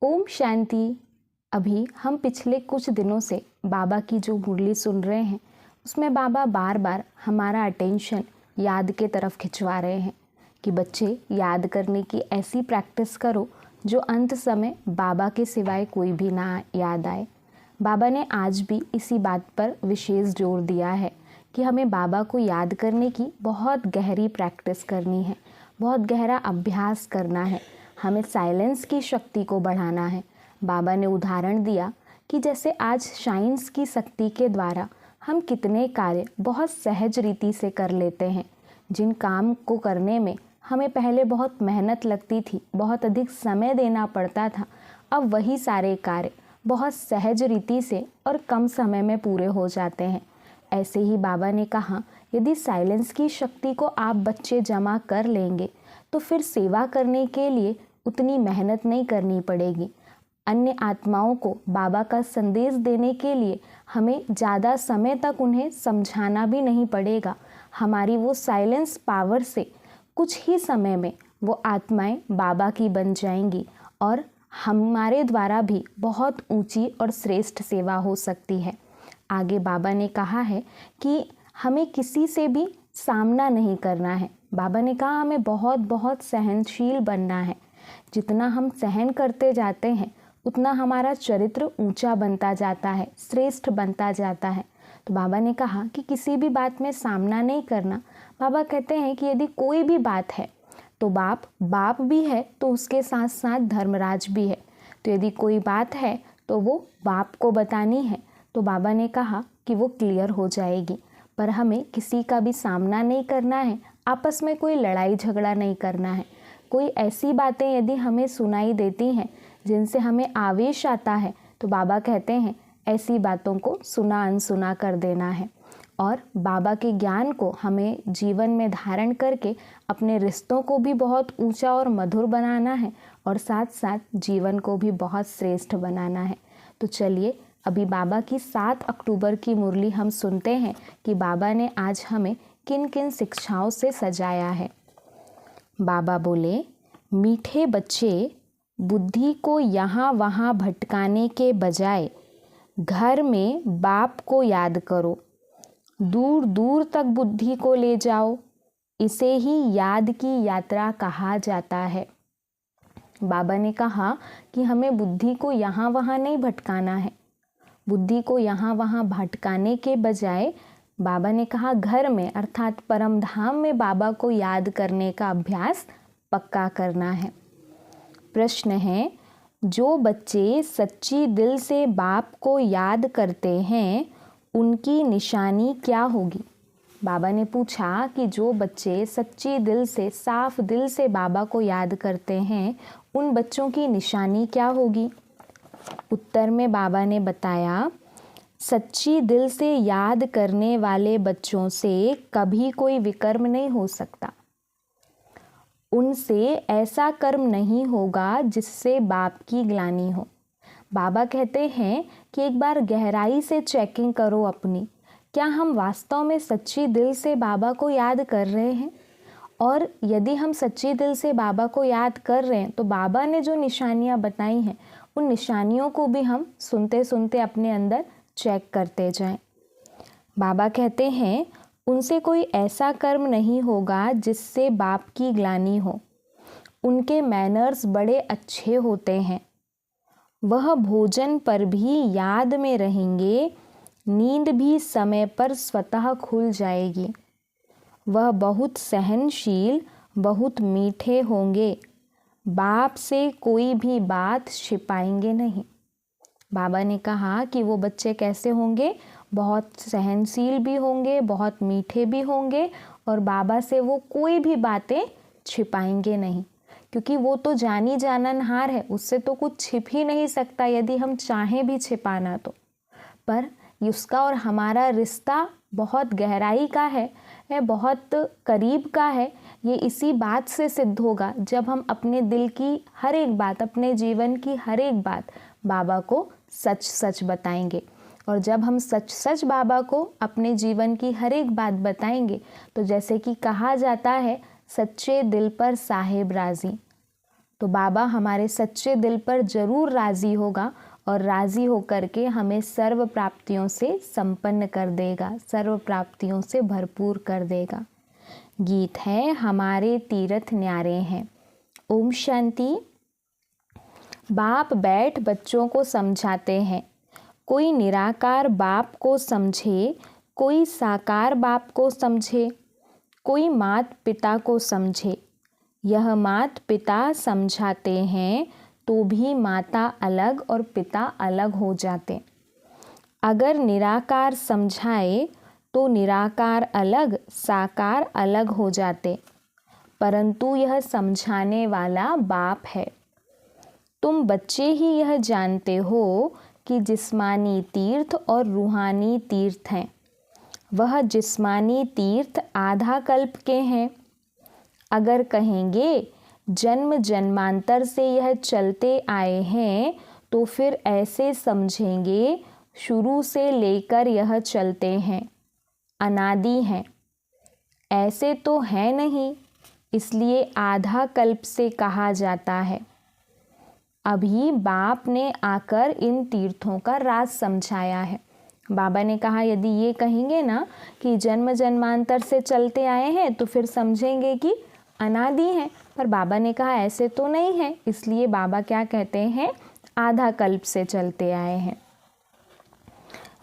ओम शांति। अभी हम पिछले कुछ दिनों से बाबा की जो मुरली सुन रहे हैं उसमें बाबा बार बार हमारा अटेंशन याद के तरफ खिंचवा रहे हैं कि बच्चे याद करने की ऐसी प्रैक्टिस करो जो अंत समय बाबा के सिवाय कोई भी ना याद आए। बाबा ने आज भी इसी बात पर विशेष जोर दिया है कि हमें बाबा को याद करने की बहुत गहरी प्रैक्टिस करनी है, बहुत गहरा अभ्यास करना है। हमें साइलेंस की शक्ति को बढ़ाना है। बाबा ने उदाहरण दिया कि जैसे आज साइंस की शक्ति के द्वारा हम कितने कार्य बहुत सहज रीति से कर लेते हैं। जिन काम को करने में हमें पहले बहुत मेहनत लगती थी, बहुत अधिक समय देना पड़ता था, अब वही सारे कार्य बहुत सहज रीति से और कम समय में पूरे हो जाते हैं। ऐसे ही बाबा ने कहा, यदि साइलेंस की शक्ति को आप बच्चे जमा कर लेंगे तो फिर सेवा करने के लिए उतनी मेहनत नहीं करनी पड़ेगी। अन्य आत्माओं को बाबा का संदेश देने के लिए हमें ज़्यादा समय तक उन्हें समझाना भी नहीं पड़ेगा। हमारी वो साइलेंस पावर से कुछ ही समय में वो आत्माएं बाबा की बन जाएंगी और हमारे द्वारा भी बहुत ऊंची और श्रेष्ठ सेवा हो सकती है। आगे बाबा ने कहा है कि हमें किसी से भी सामना नहीं करना है। बाबा ने कहा हमें बहुत बहुत सहनशील बनना है। जितना हम सहन करते जाते हैं उतना हमारा चरित्र ऊंचा बनता जाता है, श्रेष्ठ बनता जाता है। तो बाबा ने कहा कि किसी भी बात में सामना नहीं करना। बाबा कहते हैं कि यदि कोई भी बात है तो बाप भी है, तो उसके साथ साथ धर्मराज भी है। तो यदि कोई बात है तो वो बाप को बतानी है, तो बाबा ने कहा कि वो क्लियर हो जाएगी। पर हमें किसी का भी सामना नहीं करना है, आपस में कोई लड़ाई झगड़ा नहीं करना है। कोई ऐसी बातें यदि हमें सुनाई देती हैं जिनसे हमें आवेश आता है, तो बाबा कहते हैं ऐसी बातों को सुना अनसुना कर देना है और बाबा के ज्ञान को हमें जीवन में धारण करके अपने रिश्तों को भी बहुत ऊंचा और मधुर बनाना है और साथ साथ जीवन को भी बहुत श्रेष्ठ बनाना है। तो चलिए अभी बाबा की 7 अक्टूबर की मुरली हम सुनते हैं कि बाबा ने आज हमें किन किन शिक्षाओं से सजाया है। बाबा बोले, मीठे बच्चे, बुद्धि को यहाँ वहाँ भटकाने के बजाय घर में बाप को याद करो, दूर दूर तक बुद्धि को ले जाओ। इसे ही याद की यात्रा कहा जाता है। बाबा ने कहा कि हमें बुद्धि को यहाँ वहाँ नहीं भटकाना है। बुद्धि को यहाँ वहाँ भटकाने के बजाय बाबा ने कहा घर में अर्थात परम धाम में बाबा को याद करने का अभ्यास पक्का करना है। प्रश्न है, जो बच्चे सच्ची दिल से बाप को याद करते हैं उनकी निशानी क्या होगी? बाबा ने पूछा कि जो बच्चे सच्ची दिल से, साफ दिल से बाबा को याद करते हैं उन बच्चों की निशानी क्या होगी? उत्तर में बाबा ने बताया, सच्ची दिल से याद करने वाले बच्चों से कभी कोई विकर्म नहीं हो सकता। उनसे ऐसा कर्म नहीं होगा जिससे बाप की ग्लानि हो। बाबा कहते हैं कि एक बार गहराई से चेकिंग करो अपनी, क्या हम वास्तव में सच्ची दिल से बाबा को याद कर रहे हैं? और यदि हम सच्ची दिल से बाबा को याद कर रहे हैं तो बाबा ने जो निशानियां बताई हैं उन निशानियों को भी हम सुनते सुनते अपने अंदर चेक करते जाएं। बाबा कहते हैं उनसे कोई ऐसा कर्म नहीं होगा जिससे बाप की ग्लानि हो। उनके मैनर्स बड़े अच्छे होते हैं। वह भोजन पर भी याद में रहेंगे, नींद भी समय पर स्वतः खुल जाएगी। वह बहुत सहनशील, बहुत मीठे होंगे। बाप से कोई भी बात छिपाएंगे नहीं। बाबा ने कहा कि वो बच्चे कैसे होंगे? बहुत सहनशील भी होंगे, बहुत मीठे भी होंगे और बाबा से वो कोई भी बातें छिपाएंगे नहीं, क्योंकि वो तो जानी जाननहार है, उससे तो कुछ छिप ही नहीं सकता यदि हम चाहें भी छिपाना तो। पर उसका और हमारा रिश्ता बहुत गहराई का है, बहुत करीब का है। ये इसी बात से सिद्ध होगा जब हम अपने दिल की हर एक बात, अपने जीवन की हर एक बात बाबा को सच सच बताएंगे। और जब हम सच सच बाबा को अपने जीवन की हर एक बात बताएंगे तो जैसे कि कहा जाता है, सच्चे दिल पर साहेब राजी। तो बाबा हमारे सच्चे दिल पर ज़रूर राज़ी होगा और राज़ी होकर के हमें सर्व प्राप्तियों से संपन्न कर देगा, सर्व प्राप्तियों से भरपूर कर देगा। गीत है हमारे तीर्थ न्यारे हैं। ओम शांति। बाप बैठ बच्चों को समझाते हैं। कोई निराकार बाप को समझे, कोई साकार बाप को समझे, कोई मात पिता को समझे। यह मात पिता समझाते हैं तो भी माता अलग और पिता अलग हो जाते। अगर निराकार समझाए तो निराकार अलग, साकार अलग हो जाते, परंतु यह समझाने वाला बाप है। तुम बच्चे ही यह जानते हो कि जिस्मानी तीर्थ और रूहानी तीर्थ हैं। वह जिस्मानी तीर्थ आधा कल्प के हैं। अगर कहेंगे जन्म जन्मांतर से यह चलते आए हैं तो फिर ऐसे समझेंगे शुरू से लेकर यह चलते हैं, अनादि हैं। ऐसे तो है नहीं, इसलिए आधा कल्प से कहा जाता है। अभी बाप ने आकर इन तीर्थों का राज समझाया है। बाबा ने कहा यदि ये कहेंगे ना कि जन्म जन्मांतर से चलते आए हैं तो फिर समझेंगे कि अनादि हैं, पर बाबा ने कहा ऐसे तो नहीं है, इसलिए बाबा क्या कहते हैं, आधा कल्प से चलते आए हैं।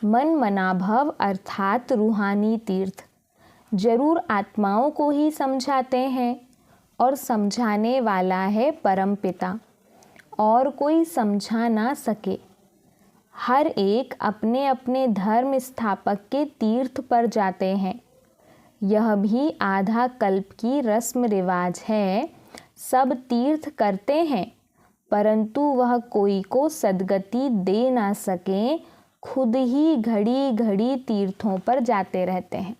मन मनाभव अर्थात रूहानी तीर्थ जरूर आत्माओं को ही समझाते हैं और समझाने वाला है परम पिता, और कोई समझा ना सके। हर एक अपने अपने धर्म स्थापक के तीर्थ पर जाते हैं। यह भी आधा कल्प की रस्म रिवाज है। सब तीर्थ करते हैं, परंतु वह कोई को सद्गति दे ना सके, खुद ही घड़ी घड़ी तीर्थों पर जाते रहते हैं।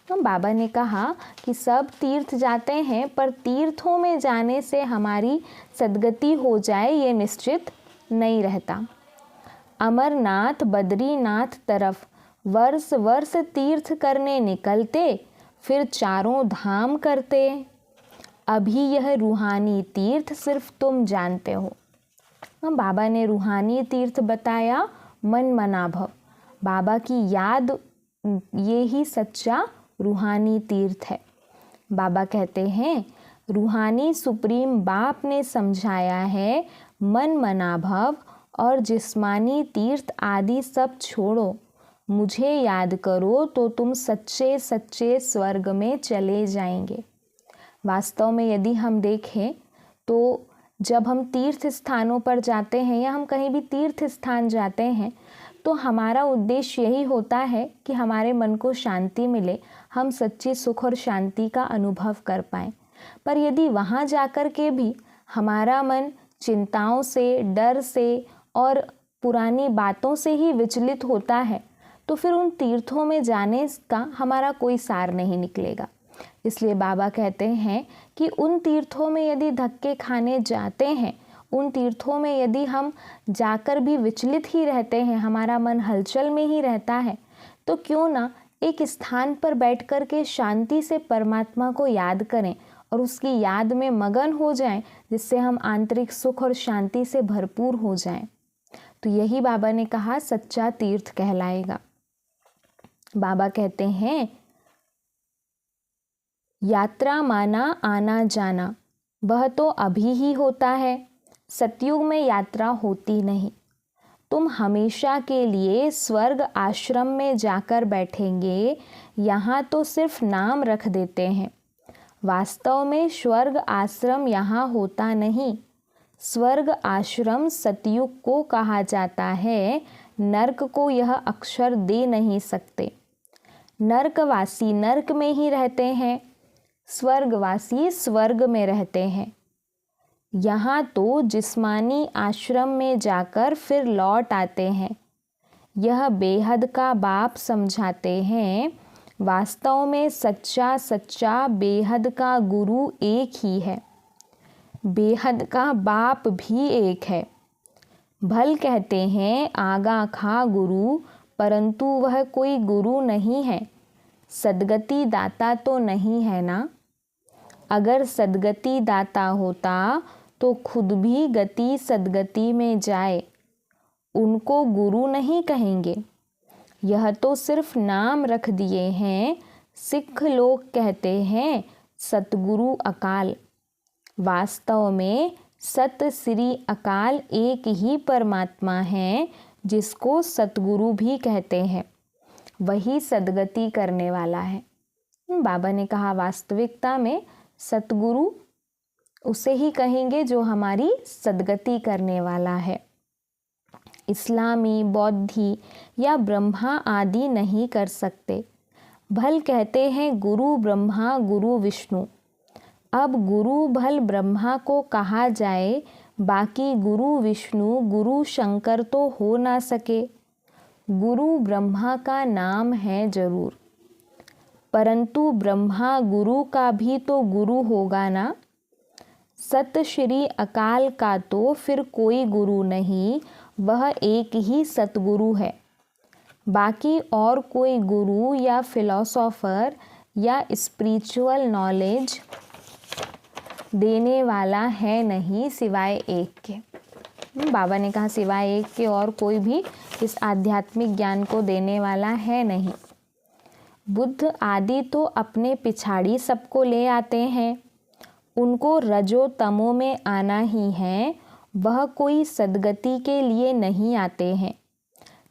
तो बाबा ने कहा कि सब तीर्थ जाते हैं, पर तीर्थों में जाने से हमारी सद्गति हो जाए ये निश्चित नहीं रहता। अमरनाथ बद्रीनाथ तरफ वर्ष वर्ष तीर्थ करने निकलते, फिर चारों धाम करते। अभी यह रूहानी तीर्थ सिर्फ तुम जानते हो। बाबा ने रूहानी तीर्थ बताया, मन मनाभव, बाबा की याद, ये ही सच्चा रूहानी तीर्थ है। बाबा कहते हैं रूहानी सुप्रीम बाप ने समझाया है मन मनाभव और जिस्मानी तीर्थ आदि सब छोड़ो, मुझे याद करो तो तुम सच्चे सच्चे स्वर्ग में चले जाएंगे। वास्तव में यदि हम देखें तो जब हम तीर्थ स्थानों पर जाते हैं या हम कहीं भी तीर्थ स्थान जाते हैं तो हमारा उद्देश्य यही होता है कि हमारे मन को शांति मिले, हम सच्ची सुख और शांति का अनुभव कर पाएं। पर यदि वहाँ जाकर के भी हमारा मन चिंताओं से, डर से और पुरानी बातों से ही विचलित होता है तो फिर उन तीर्थों में जाने का हमारा कोई सार नहीं निकलेगा। इसलिए बाबा कहते हैं कि उन तीर्थों में यदि धक्के खाने जाते हैं, उन तीर्थों में यदि हम जाकर भी विचलित ही रहते हैं, हमारा मन हलचल में ही रहता है, तो क्यों ना एक स्थान पर बैठ कर के शांति से परमात्मा को याद करें और उसकी याद में मगन हो जाएं, जिससे हम आंतरिक सुख और शांति से भरपूर हो जाएं। तो यही बाबा ने कहा सच्चा तीर्थ कहलाएगा। बाबा कहते हैं यात्रा माना आना जाना, वह तो अभी ही होता है, सतयुग में यात्रा होती नहीं। तुम हमेशा के लिए स्वर्ग आश्रम में जाकर बैठेंगे, यहाँ तो सिर्फ नाम रख देते हैं। वास्तव में स्वर्ग आश्रम यहाँ होता नहीं। स्वर्ग आश्रम सतयुग को कहा जाता है, नरक को यह अक्षर दे नहीं सकते। नरकवासी नरक में ही रहते हैं, स्वर्गवासी स्वर्ग में रहते हैं। यहाँ तो जिस्मानी आश्रम में जाकर फिर लौट आते हैं। यह बेहद का बाप समझाते हैं। वास्तव में सच्चा सच्चा बेहद का गुरु एक ही है, बेहद का बाप भी एक है। भल कहते हैं आगा खा गुरु, परंतु वह कोई गुरु नहीं है, सद्गति दाता तो नहीं है ना। अगर सद्गति दाता होता तो खुद भी गति सदगति में जाए, उनको गुरु नहीं कहेंगे। यह तो सिर्फ नाम रख दिए हैं, सिख लोग कहते हैं सतगुरु अकाल। वास्तव में सत श्री अकाल एक ही परमात्मा है, जिसको सतगुरु भी कहते हैं। वही सदगति करने वाला है। बाबा ने कहा वास्तविकता में सतगुरु उसे ही कहेंगे जो हमारी सदगति करने वाला है। इस्लामी, बौद्धि या ब्रह्मा आदि नहीं कर सकते। भल कहते हैं गुरु ब्रह्मा गुरु विष्णु। अब गुरु भल ब्रह्मा को कहा जाए, बाकी गुरु विष्णु गुरु शंकर तो हो ना सके। गुरु ब्रह्मा का नाम है जरूर, परंतु ब्रह्मा गुरु का भी तो गुरु होगा ना। सत श्री अकाल का तो फिर कोई गुरु नहीं, वह एक ही सतगुरु है। बाकी और कोई गुरु या फिलोसोफर या स्पिरिचुअल नॉलेज देने वाला है नहीं, सिवाय एक के। बाबा ने कहा सिवाय एक के और कोई भी इस आध्यात्मिक ज्ञान को देने वाला है नहीं। बुद्ध आदि तो अपने पिछाड़ी सबको ले आते हैं, उनको रजो तमो में आना ही है। वह कोई सदगति के लिए नहीं आते हैं।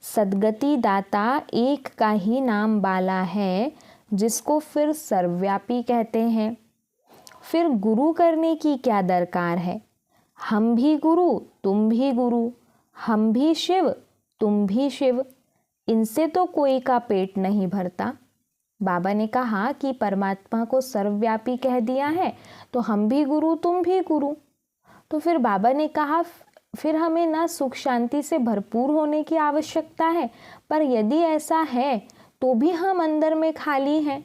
सदगति दाता एक का ही नाम वाला है, जिसको फिर सर्वव्यापी कहते हैं। फिर गुरु करने की क्या दरकार है? हम भी गुरु तुम भी गुरु, हम भी शिव तुम भी शिव, इनसे तो कोई का पेट नहीं भरता। बाबा ने कहा कि परमात्मा को सर्वव्यापी कह दिया है, तो हम भी गुरु तुम भी गुरु। तो फिर बाबा ने कहा फिर हमें ना सुख शांति से भरपूर होने की आवश्यकता है, पर यदि ऐसा है तो भी हम अंदर में खाली हैं।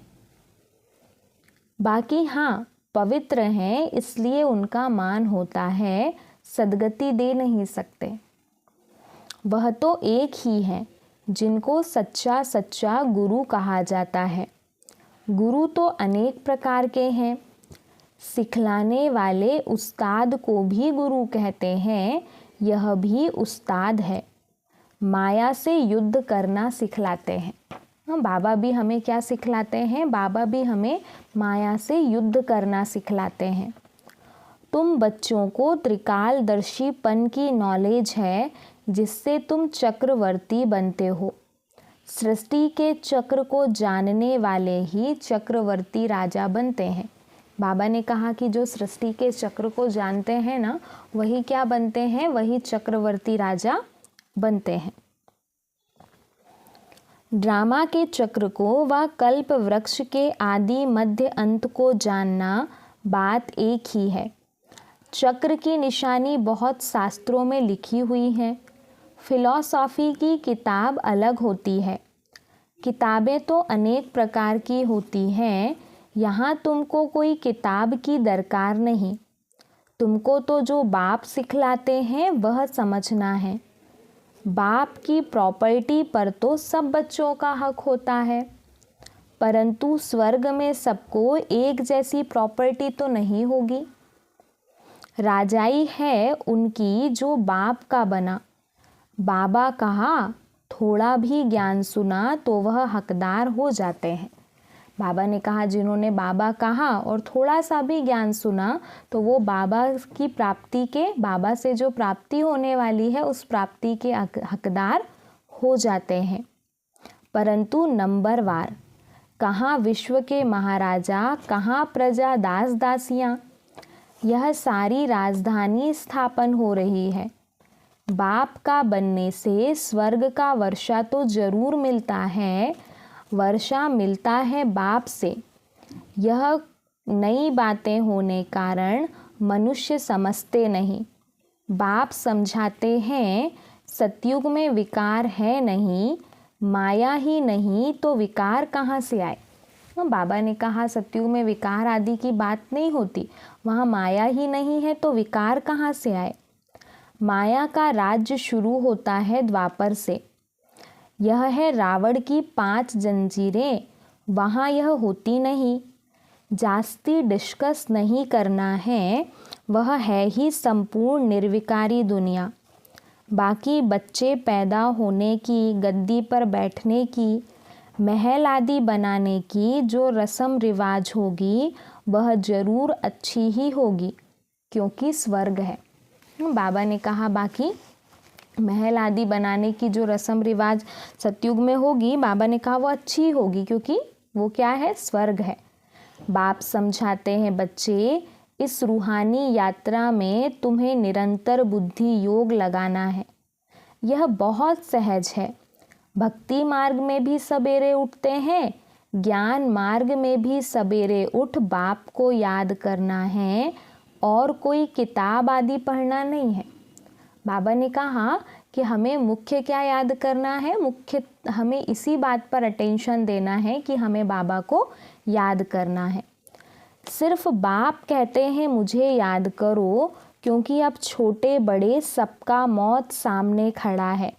बाकी हाँ पवित्र हैं, इसलिए उनका मान होता है, सदगति दे नहीं सकते। वह तो एक ही है जिनको सच्चा सच्चा गुरु कहा जाता है। गुरु तो अनेक प्रकार के हैं। सिखलाने वाले उस्ताद को भी गुरु कहते हैं, यह भी उस्ताद है। माया से युद्ध करना सिखलाते हैं। बाबा भी हमें क्या सिखलाते हैं? बाबा भी हमें माया से युद्ध करना सिखलाते हैं। तुम बच्चों को त्रिकालदर्शीपन की नॉलेज है, जिससे तुम चक्रवर्ती बनते हो। सृष्टि के चक्र को जानने वाले ही चक्रवर्ती राजा बनते हैं। बाबा ने कहा कि जो सृष्टि के चक्र को जानते हैं ना, वही क्या बनते हैं? वही चक्रवर्ती राजा बनते हैं। ड्रामा के चक्र को व कल्प वृक्ष के आदि मध्य अंत को जानना बात एक ही है। चक्र की निशानी बहुत शास्त्रों में लिखी हुई है। फिलॉसफी की किताब अलग होती है। किताबें तो अनेक प्रकार की होती हैं। यहाँ तुमको कोई किताब की दरकार नहीं। तुमको तो जो बाप सिखलाते हैं वह समझना है। बाप की प्रॉपर्टी पर तो सब बच्चों का हक होता है, परंतु स्वर्ग में सबको एक जैसी प्रॉपर्टी तो नहीं होगी। राजाई है उनकी जो बाप का बना। बाबा कहा थोड़ा भी ज्ञान सुना तो वह हकदार हो जाते हैं। बाबा ने कहा जिन्होंने बाबा कहा और थोड़ा सा भी ज्ञान सुना तो वो बाबा की प्राप्ति के, बाबा से जो प्राप्ति होने वाली है उस प्राप्ति के हकदार हो जाते हैं। परंतु नंबरवार, कहाँ विश्व के महाराजा, कहाँ प्रजा दास दासियाँ, यह सारी राजधानी स्थापन हो रही है। बाप का बनने से स्वर्ग का वर्षा तो जरूर मिलता है, वर्षा मिलता है बाप से। यह नई बातें होने कारण मनुष्य समझते नहीं। बाप समझाते हैं सतयुग में विकार है नहीं, माया ही नहीं तो विकार कहाँ से आए। बाबा ने कहा सतयुग में विकार आदि की बात नहीं होती, वहाँ माया ही नहीं है तो विकार कहाँ से आए। माया का राज्य शुरू होता है द्वापर से। यह है रावण की 5 जंजीरें, वहाँ यह होती नहीं। जास्ती डिस्कस नहीं करना है, वह है ही संपूर्ण निर्विकारी दुनिया। बाकी बच्चे पैदा होने की, गद्दी पर बैठने की, महल आदि बनाने की जो रस्म रिवाज होगी वह ज़रूर अच्छी ही होगी, क्योंकि स्वर्ग है। बाबा ने कहा बाकी महल आदि बनाने की जो रस्म रिवाज सतयुग में होगी, बाबा ने कहा वो अच्छी होगी, क्योंकि वो क्या है, स्वर्ग है। बाप समझाते हैं, बच्चे इस रूहानी यात्रा में तुम्हें निरंतर बुद्धि योग लगाना है। यह बहुत सहज है। भक्ति मार्ग में भी सवेरे उठते हैं, ज्ञान मार्ग में भी सवेरे उठ बाप को याद करना है और कोई किताब आदि पढ़ना नहीं है। बाबा ने कहा कि हमें मुख्य क्या याद करना है, मुख्य हमें इसी बात पर अटेंशन देना है कि हमें बाबा को याद करना है। सिर्फ बाप कहते हैं मुझे याद करो, क्योंकि अब छोटे बड़े सबका मौत सामने खड़ा है।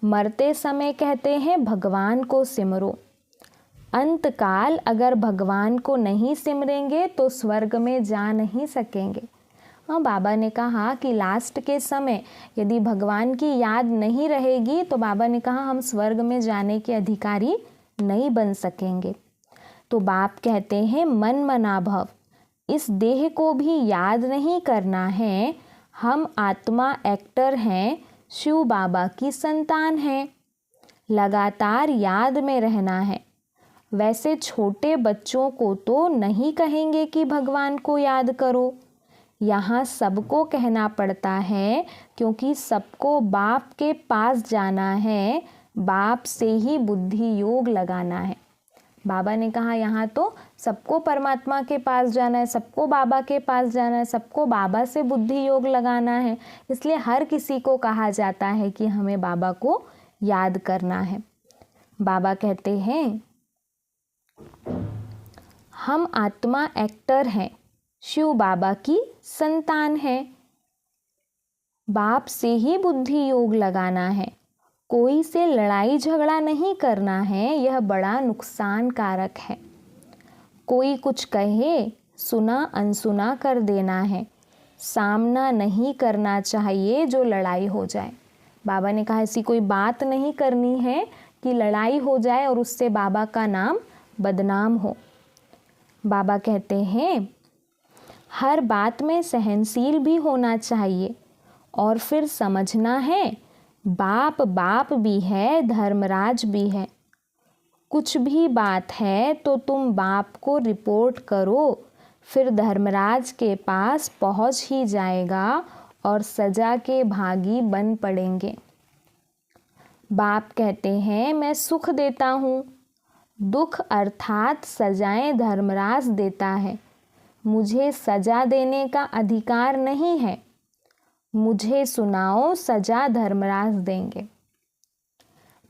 मरते समय कहते हैं भगवान को सिमरो। अंतकाल अगर भगवान को नहीं सिमरेंगे तो स्वर्ग में जा नहीं सकेंगे। हाँ, बाबा ने कहा कि लास्ट के समय यदि भगवान की याद नहीं रहेगी तो बाबा ने कहा हम स्वर्ग में जाने के अधिकारी नहीं बन सकेंगे। तो बाप कहते हैं मन मना भव, इस देह को भी याद नहीं करना है। हम आत्मा एक्टर हैं, शिव बाबा की संतान हैं, लगातार याद में रहना है। वैसे छोटे बच्चों को तो नहीं कहेंगे कि भगवान को याद करो, यहाँ सबको कहना पड़ता है, क्योंकि सबको बाप के पास जाना है, बाप से ही बुद्धि योग लगाना है। बाबा ने कहा यहाँ तो सबको परमात्मा के पास जाना है, सबको बाबा के पास जाना है, सबको बाबा से बुद्धि योग लगाना है, इसलिए हर किसी को कहा जाता है कि हमें बाबा को याद करना है। बाबा कहते हैं हम आत्मा एक्टर हैं, शिव बाबा की संतान है, बाप से ही बुद्धि योग लगाना है, कोई से लड़ाई झगड़ा नहीं करना है, यह बड़ा नुकसान कारक है। कोई कुछ कहे सुना अनसुना कर देना है, सामना नहीं करना चाहिए जो लड़ाई हो जाए। बाबा ने कहा ऐसी कोई बात नहीं करनी है कि लड़ाई हो जाए और उससे बाबा का नाम बदनाम हो। बाबा कहते हैं हर बात में सहनशील भी होना चाहिए और फिर समझना है बाप बाप भी है, धर्मराज भी है। कुछ भी बात है तो तुम बाप को रिपोर्ट करो, फिर धर्मराज के पास पहुंच ही जाएगा और सजा के भागी बन पड़ेंगे। बाप कहते हैं मैं सुख देता हूँ, दुख अर्थात सजाएं धर्मराज देता है, मुझे सजा देने का अधिकार नहीं है, मुझे सुनाओ सजा धर्मराज देंगे।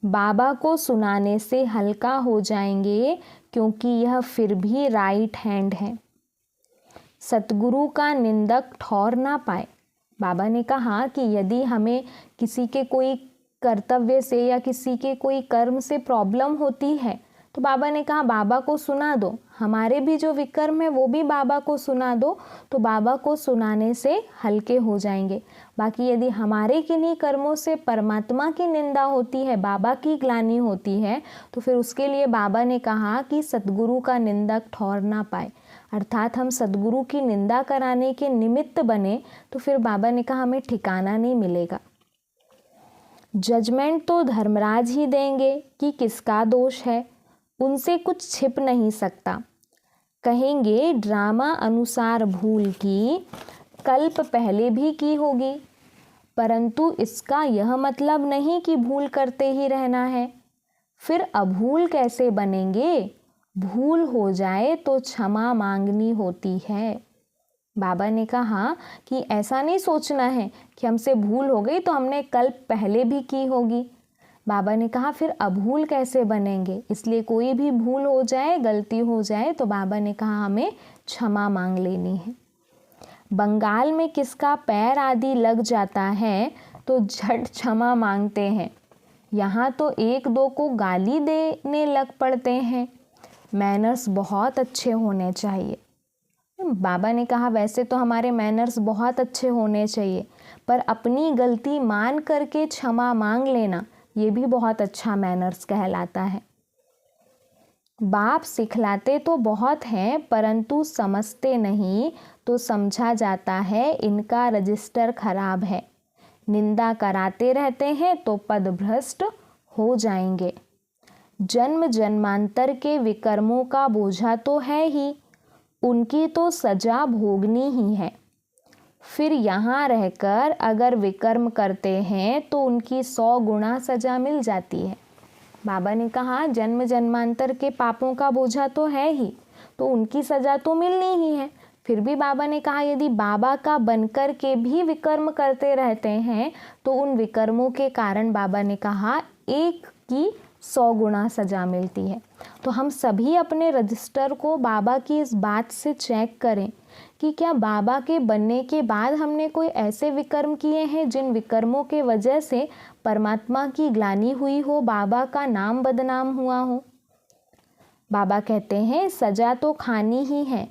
बाबा को सुनाने से हल्का हो जाएंगे, क्योंकि यह फिर भी राइट हैंड है। सतगुरु का निंदक ठौर ना पाए। बाबा ने कहा कि यदि हमें किसी के कोई कर्तव्य से या किसी के कोई कर्म से प्रॉब्लम होती है तो बाबा ने कहा बाबा को सुना दो, हमारे भी जो विकर्म है वो भी बाबा को सुना दो, तो बाबा को सुनाने से हल्के हो जाएंगे। बाकी यदि हमारे किन्हीं कर्मों से परमात्मा की निंदा होती है, बाबा की ग्लानि होती है, तो फिर उसके लिए बाबा ने कहा कि सतगुरु का निंदक ठौर ना पाए, अर्थात हम सतगुरु की निंदा कराने के निमित्त बने तो फिर बाबा ने कहा हमें ठिकाना नहीं मिलेगा। जजमेंट तो धर्मराज ही देंगे कि किसका दोष है, उनसे कुछ छिप नहीं सकता। कहेंगे ड्रामा अनुसार भूल की, कल्प पहले भी की होगी, परंतु इसका यह मतलब नहीं कि भूल करते ही रहना है। फिर अभूल कैसे बनेंगे? भूल हो जाए तो क्षमा मांगनी होती है। बाबा ने कहा कि ऐसा नहीं सोचना है कि हमसे भूल हो गई तो हमने कल्प पहले भी की होगी। बाबा ने कहा फिर अभूल कैसे बनेंगे, इसलिए कोई भी भूल हो जाए, गलती हो जाए तो बाबा ने कहा हमें क्षमा मांग लेनी है। बंगाल में किसका पैर आदि लग जाता है तो झट क्षमा मांगते हैं, यहाँ तो एक दो को गाली देने लग पड़ते हैं। मैनर्स बहुत अच्छे होने चाहिए। बाबा ने कहा वैसे तो हमारे मैनर्स बहुत अच्छे होने चाहिए, पर अपनी गलती मान करके क्षमा मांग लेना ये भी बहुत अच्छा मैनर्स कहलाता है। बाप सिखलाते तो बहुत हैं परंतु समझते नहीं, तो समझा जाता है इनका रजिस्टर खराब है। निंदा कराते रहते हैं तो पद भ्रष्ट हो जाएंगे। जन्म जन्मांतर के विकर्मों का बोझा तो है ही, उनकी तो सजा भोगनी ही है। फिर यहाँ रहकर अगर विकर्म करते हैं तो उनकी 100 गुना सजा मिल जाती है। बाबा ने कहा जन्म जन्मांतर के पापों का बोझा तो है ही, तो उनकी सजा तो मिलनी ही है। फिर भी बाबा ने कहा यदि बाबा का बनकर के भी विकर्म करते रहते हैं तो उन विकर्मों के कारण बाबा ने कहा एक की 100 गुना सजा मिलती है। तो हम सभी अपने रजिस्टर को बाबा की इस बात से चेक करें कि क्या बाबा के बनने के बाद हमने कोई ऐसे विकर्म किए हैं जिन विकर्मों के वजह से परमात्मा की ग्लानि हुई हो, बाबा का नाम बदनाम हुआ हो। बाबा कहते हैं सजा तो खानी ही है।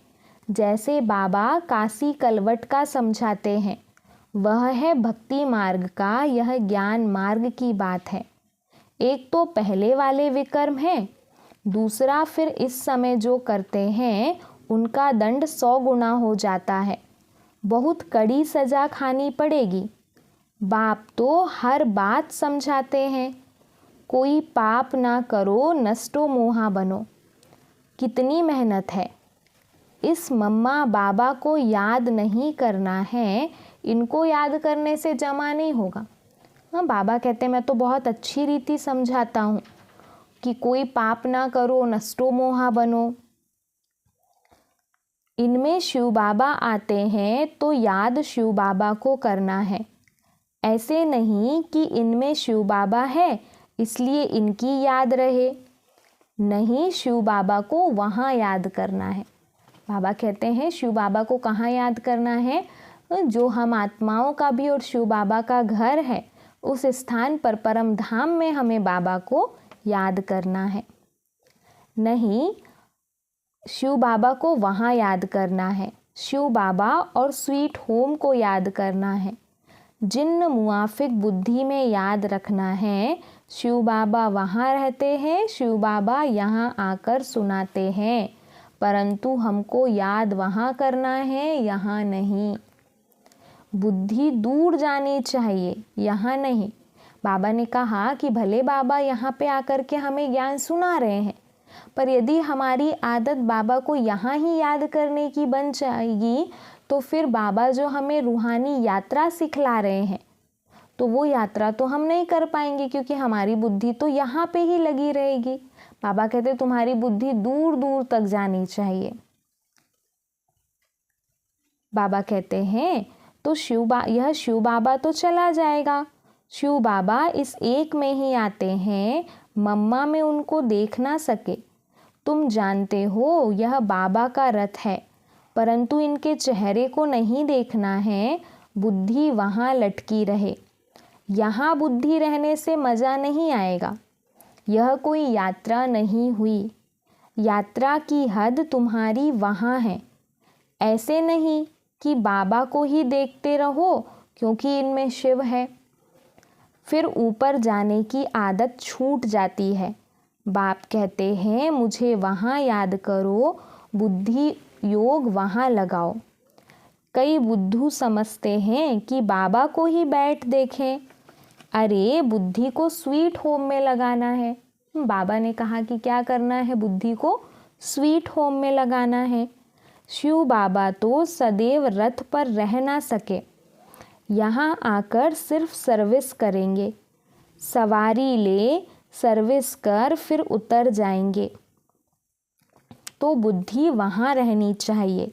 जैसे बाबा काशी कलवट का समझाते हैं, वह है भक्ति मार्ग का, यह ज्ञान मार्ग की बात है। एक तो पहले वाले विकर्म हैं, दूसरा फिर इस समय जो करते हैं उनका दंड 100 गुना हो जाता है। बहुत कड़ी सजा खानी पड़ेगी। बाप तो हर बात समझाते हैं, कोई पाप ना करो नष्टो मोहा बनो। कितनी मेहनत है। इस मम्मा बाबा को याद नहीं करना है, इनको याद करने से जमा नहीं होगा। हाँ, बाबा कहते हैं मैं तो बहुत अच्छी रीति समझाता हूँ कि कोई पाप ना करो नष्टो मोहा बनो। इनमें शिव बाबा आते हैं तो याद शिव बाबा को करना है। ऐसे नहीं कि इनमें शिव बाबा है इसलिए इनकी याद रहे। नहीं, शिव बाबा को वहाँ याद करना है। बाबा कहते हैं शिव बाबा को कहाँ याद करना है? जो हम आत्माओं का भी और शिव बाबा का घर है, उस स्थान पर परम धाम में हमें बाबा को याद करना है। नहीं, शिव बाबा को वहाँ याद करना है। शिव बाबा और स्वीट होम को याद करना है। जिन्न मुआफिक बुद्धि में याद रखना है। शिव बाबा वहाँ रहते हैं, शिव बाबा यहाँ आकर सुनाते हैं, परंतु हमको याद वहाँ करना है, यहाँ नहीं। बुद्धि दूर जानी चाहिए, यहाँ नहीं। बाबा ने कहा कि भले बाबा यहाँ पे आकर के हमें ज्ञान सुना रहे हैं, पर यदि हमारी आदत बाबा को यहाँ ही याद करने की बन जाएगी तो फिर बाबा जो हमें रूहानी यात्रा सिखला रहे हैं तो वो यात्रा तो हम नहीं कर पाएंगे, क्योंकि हमारी बुद्धि तो यहाँ पे ही लगी रहेगी। बाबा कहते तुम्हारी बुद्धि दूर दूर तक जानी चाहिए। बाबा कहते हैं तो यह शिव बाबा तो चला जाएगा। शिव बाबा इस एक में ही आते हैं, मम्मा में उनको देख ना सके। तुम जानते हो यह बाबा का रथ है, परंतु इनके चेहरे को नहीं देखना है, बुद्धि वहाँ लटकी रहे। यहाँ बुद्धि रहने से मज़ा नहीं आएगा। यह कोई यात्रा नहीं हुई, यात्रा की हद तुम्हारी वहाँ है। ऐसे नहीं कि बाबा को ही देखते रहो क्योंकि इनमें शिव है, फिर ऊपर जाने की आदत छूट जाती है। बाप कहते हैं मुझे वहाँ याद करो, बुद्धि योग वहाँ लगाओ। कई बुद्धू समझते हैं कि बाबा को ही बैठ देखें। अरे बुद्धि को स्वीट होम में लगाना है। बाबा ने कहा कि क्या करना है? बुद्धि को स्वीट होम में लगाना है। शिव बाबा तो सदैव रथ पर रह ना सके, यहाँ आकर सिर्फ सर्विस करेंगे। सवारी ले सर्विस कर फिर उतर जाएंगे, तो बुद्धि वहाँ रहनी चाहिए।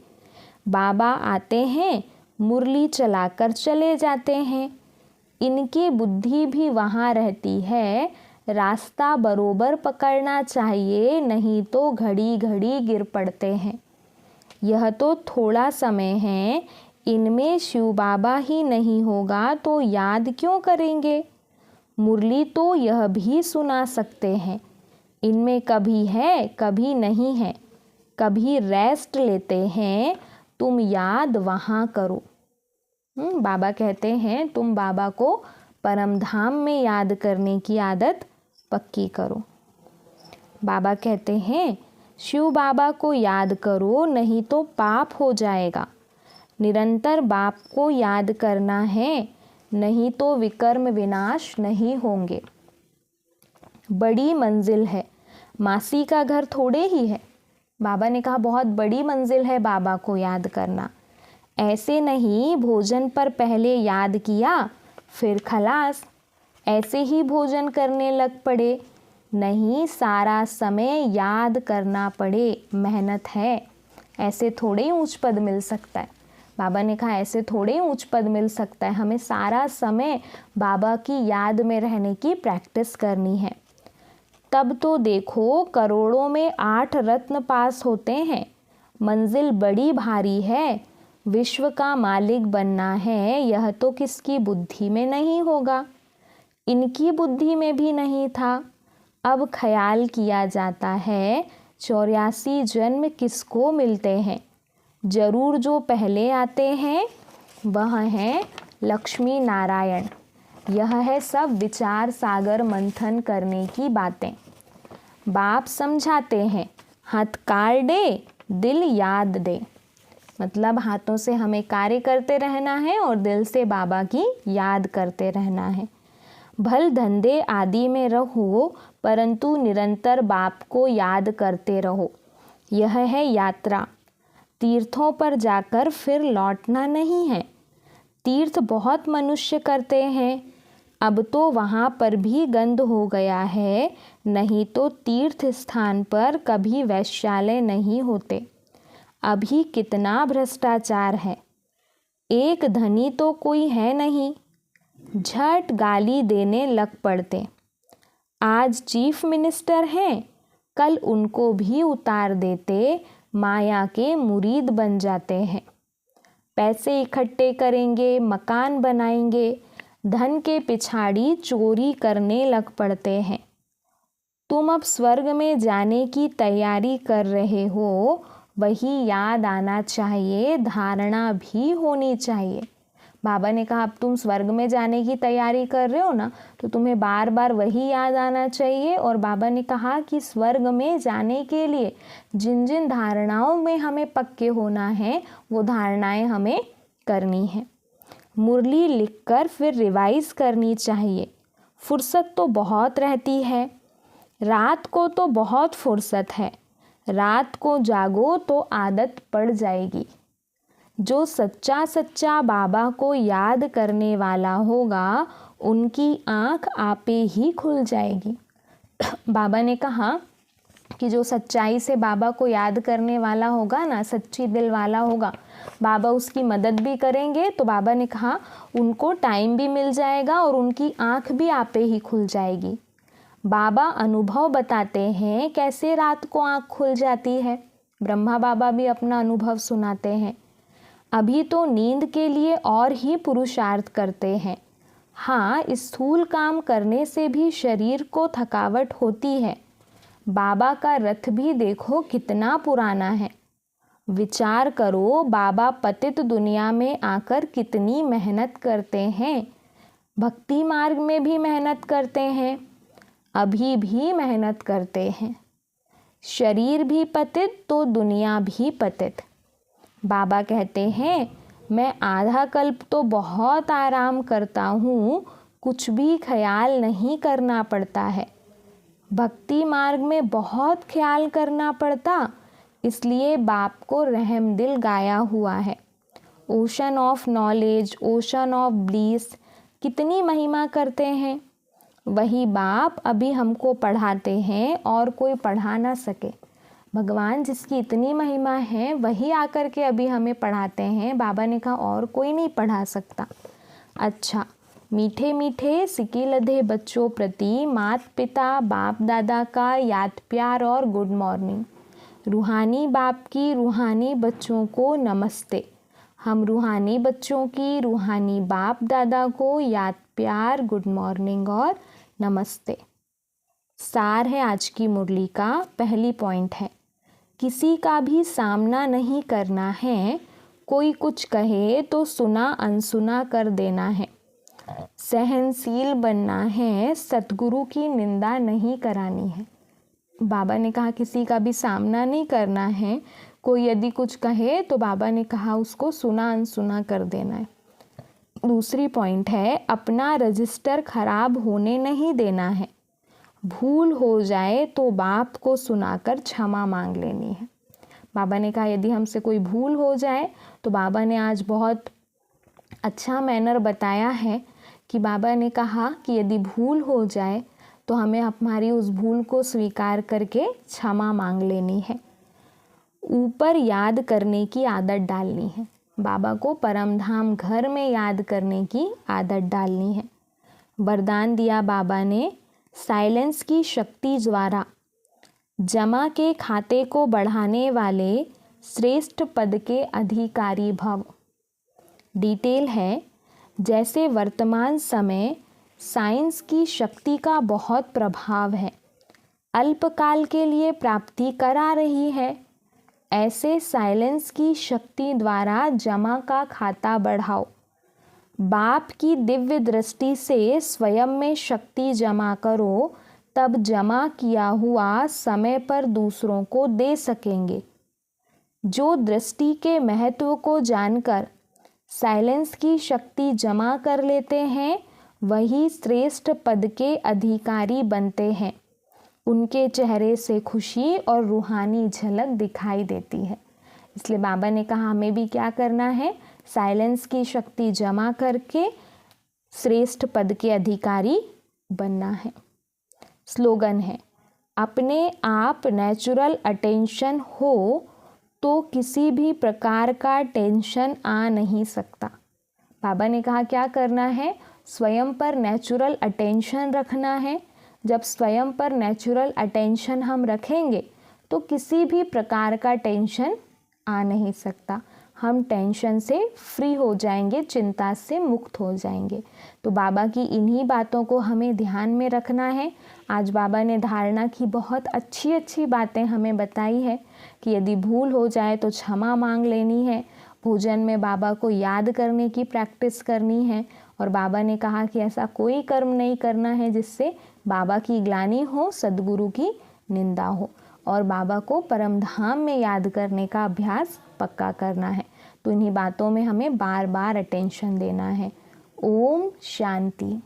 बाबा आते हैं, मुरली चलाकर चले जाते हैं, इनकी बुद्धि भी वहाँ रहती है। रास्ता बरोबर पकड़ना चाहिए, नहीं तो घड़ी घड़ी गिर पड़ते हैं। यह तो थोड़ा समय है, इनमें शिव बाबा ही नहीं होगा तो याद क्यों करेंगे? मुरली तो यह भी सुना सकते हैं, इनमें कभी है कभी नहीं है। कभी रेस्ट लेते हैं तुम याद वहाँ करो। बाबा कहते हैं तुम बाबा को परम धाम में याद करने की आदत पक्की करो। बाबा कहते हैं शिव बाबा को याद करो, नहीं तो पाप हो जाएगा। निरंतर बाप को याद करना है, नहीं तो विकर्म विनाश नहीं होंगे। बड़ी मंजिल है, मासी का घर थोड़े ही है। बाबा ने कहा बहुत बड़ी मंजिल है बाबा को याद करना। ऐसे नहीं भोजन पर पहले याद किया फिर खलास, ऐसे ही भोजन करने लग पड़े। नहीं, सारा समय याद करना पड़े, मेहनत है। ऐसे थोड़े ही ऊंच पद मिल सकता है। बाबा ने कहा ऐसे थोड़े ही ऊंच पद मिल सकता है, हमें सारा समय बाबा की याद में रहने की प्रैक्टिस करनी है। तब तो देखो करोड़ों में 8 रत्न पास होते हैं। मंजिल बड़ी भारी है, विश्व का मालिक बनना है, यह तो किसकी बुद्धि में नहीं होगा। इनकी बुद्धि में भी नहीं था। अब ख्याल किया जाता है 84 जन्म किसको मिलते हैं। जरूर जो पहले आते हैं वह हैं लक्ष्मी नारायण। यह है सब विचार सागर मंथन करने की बातें। बाप समझाते हैं हाथ काट दे दिल याद दे। मतलब हाथों से हमें कार्य करते रहना है और दिल से बाबा की याद करते रहना है। भल धंधे आदि में रहो, परंतु निरंतर बाप को याद करते रहो। यह है यात्रा। तीर्थों पर जाकर फिर लौटना नहीं है। तीर्थ बहुत मनुष्य करते हैं, अब तो वहाँ पर भी गंद हो गया है। नहीं तो तीर्थ स्थान पर कभी वैश्यालय नहीं होते। अभी कितना भ्रष्टाचार है। एक धनी तो कोई है नहीं, झट गाली देने लग पड़ते। आज चीफ मिनिस्टर हैं, कल उनको भी उतार देते, माया के मुरीद बन जाते हैं। पैसे इकट्ठे करेंगे, मकान बनाएंगे, धन के पिछाड़ी चोरी करने लग पड़ते हैं। तुम अब स्वर्ग में जाने की तैयारी कर रहे हो, वही याद आना चाहिए, धारणा भी होनी चाहिए। बाबा ने कहा अब तुम स्वर्ग में जाने की तैयारी कर रहे हो ना, तो तुम्हें बार बार वही याद आना चाहिए। और बाबा ने कहा कि स्वर्ग में जाने के लिए जिन जिन धारणाओं में हमें पक्के होना है वो धारणाएं हमें करनी है। मुरली लिखकर फिर रिवाइज करनी चाहिए। फुर्सत तो बहुत रहती है, रात को तो बहुत फुर्सत है। रात को जागो तो आदत पड़ जाएगी। जो सच्चा सच्चा बाबा को याद करने वाला होगा उनकी आँख आपे ही खुल जाएगी। बाबा ने कहा कि जो सच्चाई से बाबा को याद करने वाला होगा ना, सच्ची दिल वाला होगा, बाबा उसकी मदद भी करेंगे। तो बाबा ने कहा उनको टाइम भी मिल जाएगा और उनकी आँख भी आपे ही खुल जाएगी। बाबा अनुभव बताते हैं कैसे रात को आँख खुल जाती है। ब्रह्मा बाबा भी अपना अनुभव सुनाते हैं। अभी तो नींद के लिए और ही पुरुषार्थ करते हैं। हाँ, स्थूल काम करने से भी शरीर को थकावट होती है। बाबा का रथ भी देखो कितना पुराना है। विचार करो बाबा पतित दुनिया में आकर कितनी मेहनत करते हैं। भक्ति मार्ग में भी मेहनत करते हैं, अभी भी मेहनत करते हैं। शरीर भी पतित तो दुनिया भी पतित। बाबा कहते हैं मैं आधा कल्प तो बहुत आराम करता हूँ, कुछ भी ख्याल नहीं करना पड़ता है। भक्ति मार्ग में बहुत ख्याल करना पड़ता, इसलिए बाप को रहम दिल गाया हुआ है। Ocean of knowledge, ocean of bliss, कितनी महिमा करते हैं। वही बाप अभी हमको पढ़ाते हैं और कोई पढ़ा ना सके। भगवान जिसकी इतनी महिमा है वही आकर के अभी हमें पढ़ाते हैं। बाबा ने कहा और कोई नहीं पढ़ा सकता। अच्छा, मीठे मीठे सिके लधे बच्चों प्रति मात पिता बाप दादा का याद प्यार और गुड मॉर्निंग। रूहानी बाप की रूहानी बच्चों को नमस्ते। हम रूहानी बच्चों की रूहानी बाप दादा को याद प्यार, गुड मॉर्निंग और नमस्ते। सार है आज की मुरली का। पहली पॉइंट है किसी का भी सामना नहीं करना है, कोई कुछ कहे तो सुना अनसुना कर देना है। सहनशील बनना है, सतगुरु की निंदा नहीं करानी है। बाबा ने कहा किसी का भी सामना नहीं करना है। कोई यदि कुछ कहे तो बाबा ने कहा उसको सुना अनसुना कर देना है। दूसरी पॉइंट है, अपना रजिस्टर खराब होने नहीं देना है। भूल हो जाए तो बाप को सुनाकर क्षमा मांग लेनी है। बाबा ने कहा यदि हमसे कोई भूल हो जाए तो बाबा ने आज बहुत अच्छा मैनर बताया है कि बाबा ने कहा कि यदि भूल हो जाए तो हमें हमारी उस भूल को स्वीकार करके क्षमा मांग लेनी है। ऊपर याद करने की आदत डालनी है। बाबा को परमधाम घर में याद करने की आदत डालनी है। वरदान दिया बाबा ने, साइलेंस की शक्ति द्वारा जमा के खाते को बढ़ाने वाले श्रेष्ठ पद के अधिकारी भव। डिटेल है, जैसे वर्तमान समय साइंस की शक्ति का बहुत प्रभाव है, अल्पकाल के लिए प्राप्ति करा रही है, ऐसे साइलेंस की शक्ति द्वारा जमा का खाता बढ़ाओ। बाप की दिव्य दृष्टि से स्वयं में शक्ति जमा करो, तब जमा किया हुआ समय पर दूसरों को दे सकेंगे। जो दृष्टि के महत्व को जानकर साइलेंस की शक्ति जमा कर लेते हैं, वही श्रेष्ठ पद के अधिकारी बनते हैं। उनके चेहरे से खुशी और रूहानी झलक दिखाई देती है। इसलिए बाबा ने कहा हमें भी क्या करना है, साइलेंस की शक्ति जमा करके श्रेष्ठ पद के अधिकारी बनना है। स्लोगन है, अपने आप नेचुरल अटेंशन हो तो किसी भी प्रकार का टेंशन आ नहीं सकता। बाबा ने कहा क्या करना है, स्वयं पर नेचुरल अटेंशन रखना है। जब स्वयं पर नेचुरल अटेंशन हम रखेंगे तो किसी भी प्रकार का टेंशन आ नहीं सकता। हम टेंशन से फ्री हो जाएंगे, चिंता से मुक्त हो जाएंगे। तो बाबा की इन्हीं बातों को हमें ध्यान में रखना है। आज बाबा ने धारणा की बहुत अच्छी अच्छी बातें हमें बताई है कि यदि भूल हो जाए तो क्षमा मांग लेनी है। भोजन में बाबा को याद करने की प्रैक्टिस करनी है। और बाबा ने कहा कि ऐसा कोई कर्म नहीं करना है जिससे बाबा की ग्लानि हो, सद्गुरु की निंदा हो। और बाबा को परमधाम में याद करने का अभ्यास पक्का करना है। तो इन्हीं बातों में हमें बार बार अटेंशन देना है। ओम शांति।